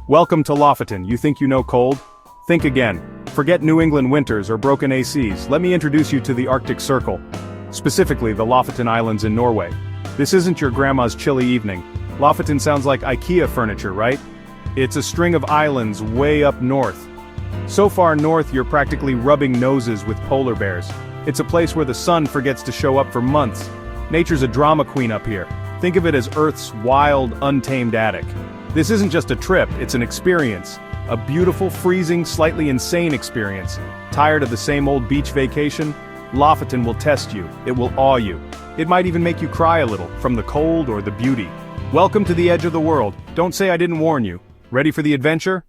Welcome to Lofoten. You think you know cold? Think again. Forget New England winters or broken ACs. Let me introduce you to the Arctic Circle. Specifically, the Lofoten Islands in Norway. This isn't your grandma's chilly evening. Lofoten sounds like IKEA furniture, right? It's a string of islands way up north. So far north you're practically rubbing noses with polar bears. It's a place where the sun forgets to show up for months. Nature's a drama queen up here. Think of it as Earth's wild, untamed attic. This isn't just a trip, it's an experience. A beautiful, freezing, slightly insane experience. Tired of the same old beach vacation? Lofoten will test you. It will awe you. It might even make you cry a little, from the cold or the beauty. Welcome to the edge of the world. Don't say I didn't warn you. Ready for the adventure?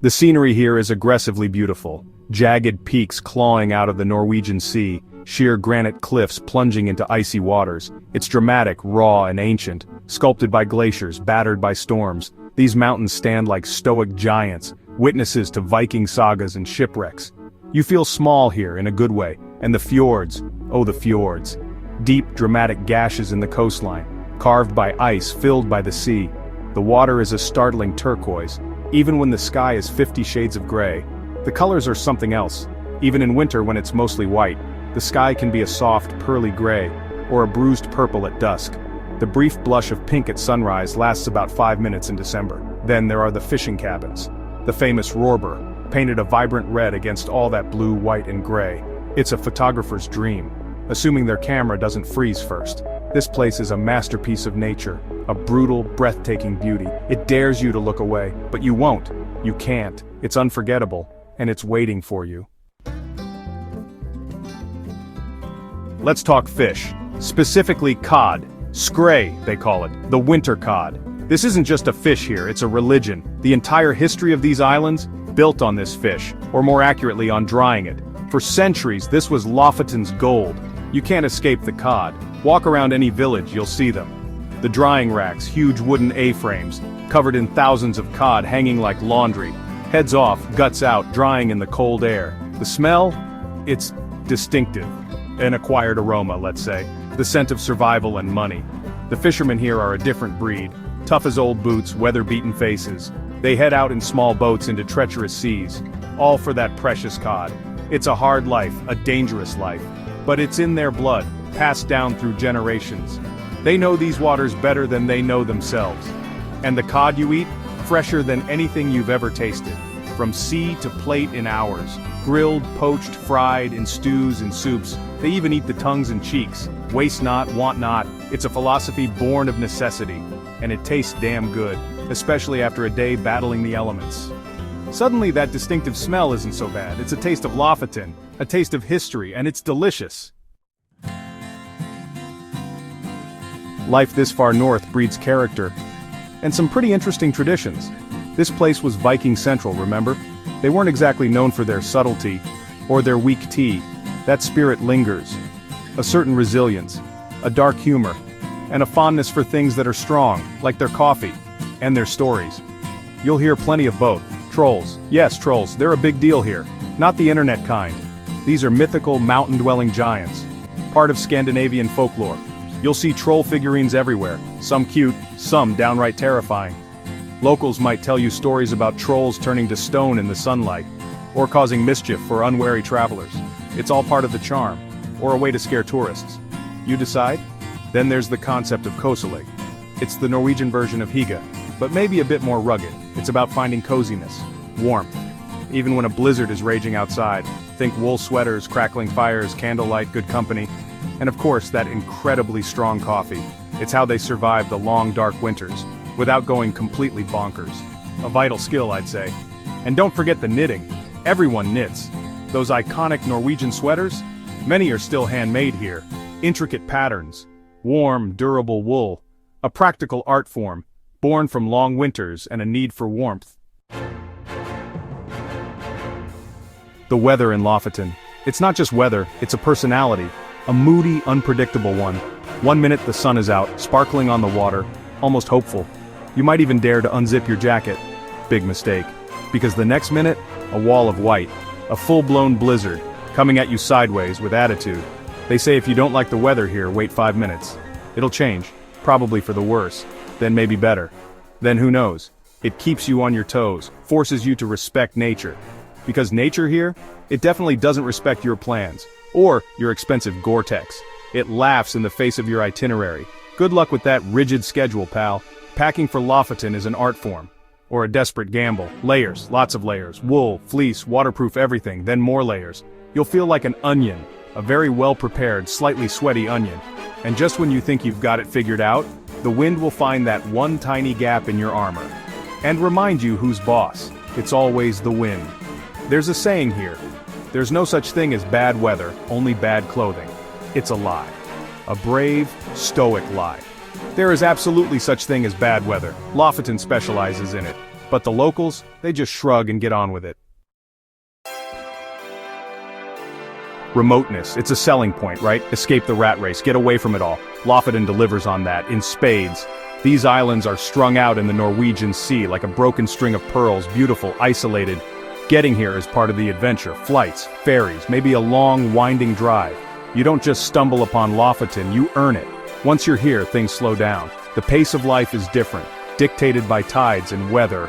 The scenery here is aggressively beautiful. Jagged peaks clawing out of the Norwegian Sea, sheer granite cliffs plunging into icy waters. It's dramatic, raw, and ancient, sculpted by glaciers, battered by storms. These mountains stand like stoic giants, witnesses to Viking sagas and shipwrecks. You feel small here in a good way, and the fjords, oh the fjords. Deep, dramatic gashes in the coastline, carved by ice, filled by the sea. The water is a startling turquoise, even when the sky is 50 shades of gray. The colors are something else. Even in winter when it's mostly white, the sky can be a soft, pearly gray, or a bruised purple at dusk. The brief blush of pink at sunrise lasts about 5 minutes in December. Then there are the fishing cabins. The famous Rorber, painted a vibrant red against all that blue, white, and gray. It's a photographer's dream, assuming their camera doesn't freeze first. This place is a masterpiece of nature, a brutal, breathtaking beauty. It dares you to look away, but you won't. You can't. It's unforgettable, and it's waiting for you. Let's talk fish. Specifically cod. Skrei, they call it. The winter cod. This isn't just a fish here, it's a religion. The entire history of these islands, built on this fish, or more accurately on drying it. For centuries, this was Lofoten's gold. You can't escape the cod. Walk around any village, you'll see them. The drying racks, huge wooden A-frames, covered in thousands of cod hanging like laundry. Heads off, guts out, drying in the cold air. The smell? It's distinctive. An acquired aroma, let's say. The scent of survival and money. The fishermen here are a different breed. Tough as old boots, weather-beaten faces. They head out in small boats into treacherous seas. All for that precious cod. It's a hard life, a dangerous life. But it's in their blood, passed down through generations. They know these waters better than they know themselves. And the cod you eat? Fresher than anything you've ever tasted. From sea to plate in hours. Grilled, poached, fried, in stews and soups. They even eat the tongues and cheeks. Waste not, want not. It's a philosophy born of necessity. And it tastes damn good, especially after a day battling the elements. Suddenly that distinctive smell isn't so bad. It's a taste of Lofoten, a taste of history, and it's delicious. Life this far north breeds character. And some pretty interesting traditions. This place was Viking Central, remember? They weren't exactly known for their subtlety, or their weak tea. That spirit lingers. A certain resilience, a dark humor, and a fondness for things that are strong, like their coffee, and their stories. You'll hear plenty of both. Trolls. Yes, trolls, they're a big deal here. Not the internet kind. These are mythical, mountain-dwelling giants. Part of Scandinavian folklore. You'll see troll figurines everywhere, some cute, some downright terrifying. Locals might tell you stories about trolls turning to stone in the sunlight, or causing mischief for unwary travelers. It's all part of the charm, or a way to scare tourists. You decide? Then there's the concept of koselig. It's the Norwegian version of hygge, but maybe a bit more rugged. It's about finding coziness, warmth. Even when a blizzard is raging outside, think wool sweaters, crackling fires, candlelight, good company. And of course, that incredibly strong coffee. It's how they survive the long, dark winters, without going completely bonkers. A vital skill, I'd say. And don't forget the knitting. Everyone knits. Those iconic Norwegian sweaters? Many are still handmade here. Intricate patterns. Warm, durable wool. A practical art form, born from long winters and a need for warmth. The weather in Lofoten. It's not just weather, it's a personality. A moody, unpredictable one. One minute the sun is out, sparkling on the water, almost hopeful. You might even dare to unzip your jacket. Big mistake. Because the next minute, a wall of white. A full-blown blizzard, coming at you sideways with attitude. They say if you don't like the weather here, wait 5 minutes. It'll change, probably for the worse. then maybe better. Then who knows? It keeps you on your toes, forces you to respect nature. Because nature here, it definitely doesn't respect your plans, or your expensive Gore-Tex. It laughs in the face of your itinerary. Good luck with that rigid schedule, pal. Packing for Lofoten is an art form. Or a desperate gamble. Layers, lots of layers. Wool, fleece, waterproof everything, then more layers. You'll feel like an onion, a very well-prepared, slightly sweaty onion. And just when you think you've got it figured out, the wind will find that one tiny gap in your armor. And remind you who's boss. It's always the wind. There's a saying here. There's no such thing as bad weather, only bad clothing. It's a lie. A brave, stoic lie. There is absolutely such thing as bad weather. Lofoten specializes in it. But the locals, they just shrug and get on with it. Remoteness, it's a selling point, right? Escape the rat race, get away from it all. Lofoten delivers on that, in spades. These islands are strung out in the Norwegian Sea like a broken string of pearls, beautiful, isolated. Getting here is part of the adventure. Flights, ferries, maybe a long, winding drive. You don't just stumble upon Lofoten, you earn it. Once you're here, things slow down. The pace of life is different, dictated by tides and weather.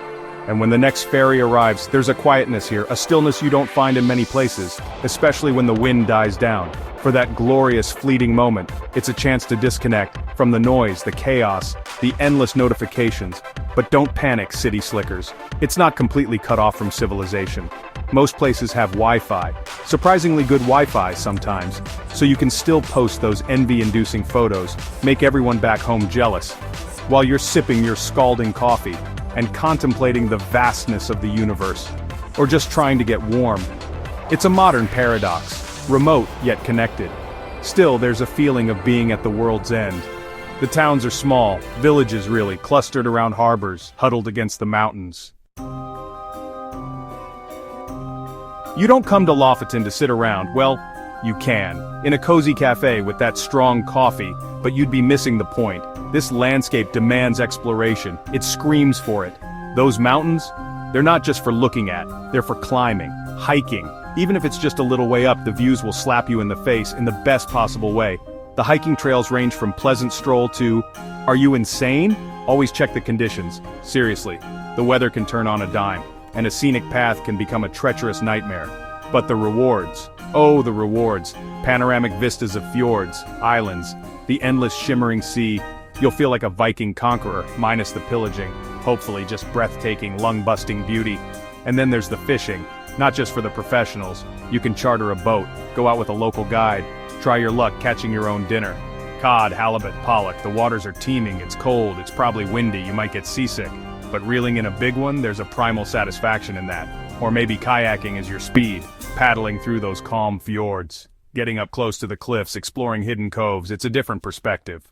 And when the next ferry arrives, there's a quietness here, a stillness you don't find in many places, especially when the wind dies down. For that glorious, fleeting moment, it's a chance to disconnect from the noise, the chaos, the endless notifications. But don't panic, city slickers. It's not completely cut off from civilization. Most places have Wi-Fi, surprisingly good Wi-Fi sometimes, so you can still post those envy-inducing photos, make everyone back home jealous, while you're sipping your scalding coffee and contemplating the vastness of the universe, or just trying to get warm. It's a modern paradox, remote yet connected. Still, there's a feeling of being at the world's end. The towns are small, villages really, clustered around harbors, huddled against the mountains. You don't come to Lofoten to sit around, well, you can, in a cozy cafe with that strong coffee, but you'd be missing the point. This landscape demands exploration, it screams for it. Those mountains, they're not just for looking at, they're for climbing, hiking. Even if it's just a little way up, the views will slap you in the face in the best possible way. The hiking trails range from pleasant stroll to, are you insane? Always check the conditions. Seriously, the weather can turn on a dime, and a scenic path can become a treacherous nightmare. But the rewards, oh the rewards, panoramic vistas of fjords, islands, the endless shimmering sea. You'll feel like a Viking conqueror, minus the pillaging, hopefully just breathtaking, lung-busting beauty. And then there's the fishing, not just for the professionals. You can charter a boat, go out with a local guide, try your luck catching your own dinner. Cod, halibut, pollock, the waters are teeming, it's cold, it's probably windy, you might get seasick. But reeling in a big one, there's a primal satisfaction in that. Or maybe kayaking is your speed, paddling through those calm fjords. Getting up close to the cliffs, exploring hidden coves, it's a different perspective.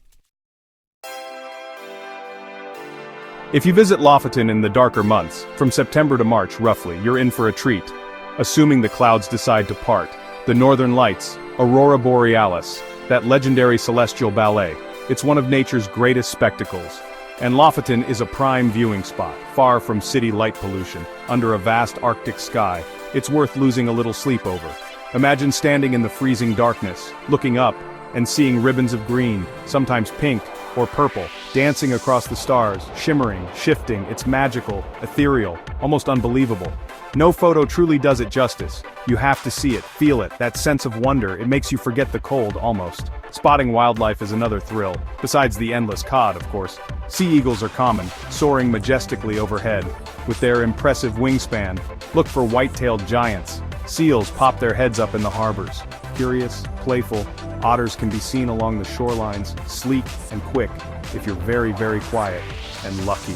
If you visit Lofoten in the darker months, from September to March roughly, you're in for a treat. Assuming the clouds decide to part. The northern lights, Aurora Borealis, that legendary celestial ballet, it's one of nature's greatest spectacles. And Lofoten is a prime viewing spot, far from city light pollution, under a vast Arctic sky. It's worth losing a little sleep over. Imagine standing in the freezing darkness, looking up, and seeing ribbons of green, sometimes pink or purple, dancing across the stars, shimmering, shifting. It's magical, ethereal, almost unbelievable. No photo truly does it justice. You have to see it, feel it, that sense of wonder. It makes you forget the cold, almost. Spotting wildlife is another thrill, besides the endless cod, of course. Sea eagles are common, soaring majestically overhead. With their impressive wingspan, look for white-tailed giants. Seals pop their heads up in the harbors. Curious, playful, otters can be seen along the shorelines, sleek and quick, if you're very, very quiet and lucky.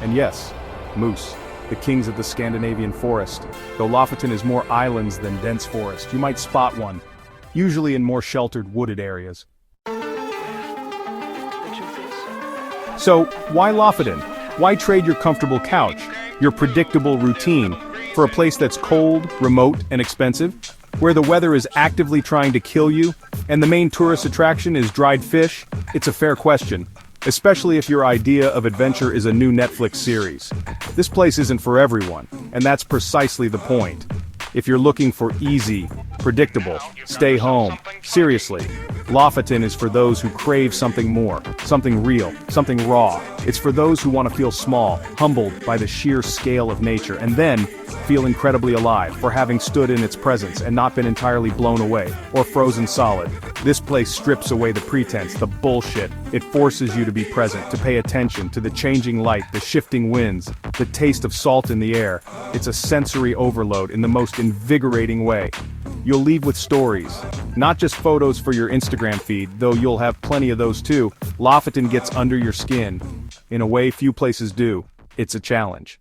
And yes, moose, the kings of the Scandinavian forest. Though Lofoten is more islands than dense forest, you might spot one, usually in more sheltered wooded areas. So, why Lofoten? Why trade your comfortable couch, your predictable routine, for a place that's cold, remote, and expensive? Where the weather is actively trying to kill you, and the main tourist attraction is dried fish? It's a fair question, especially if your idea of adventure is a new Netflix series. This place isn't for everyone, and that's precisely the point. If you're looking for easy, predictable, stay home. Seriously, Lofoten is for those who crave something more, something real, something raw. It's for those who want to feel small, humbled by the sheer scale of nature, and then feel incredibly alive for having stood in its presence and not been entirely blown away, or frozen solid. This place strips away the pretense, the bullshit. It forces you to be present, to pay attention to the changing light, the shifting winds, the taste of salt in the air. It's a sensory overload in the most invigorating way. You'll leave with stories, not just photos for your Instagram feed, though you'll have plenty of those too. Lofoten gets under your skin in a way few places do. It's a challenge.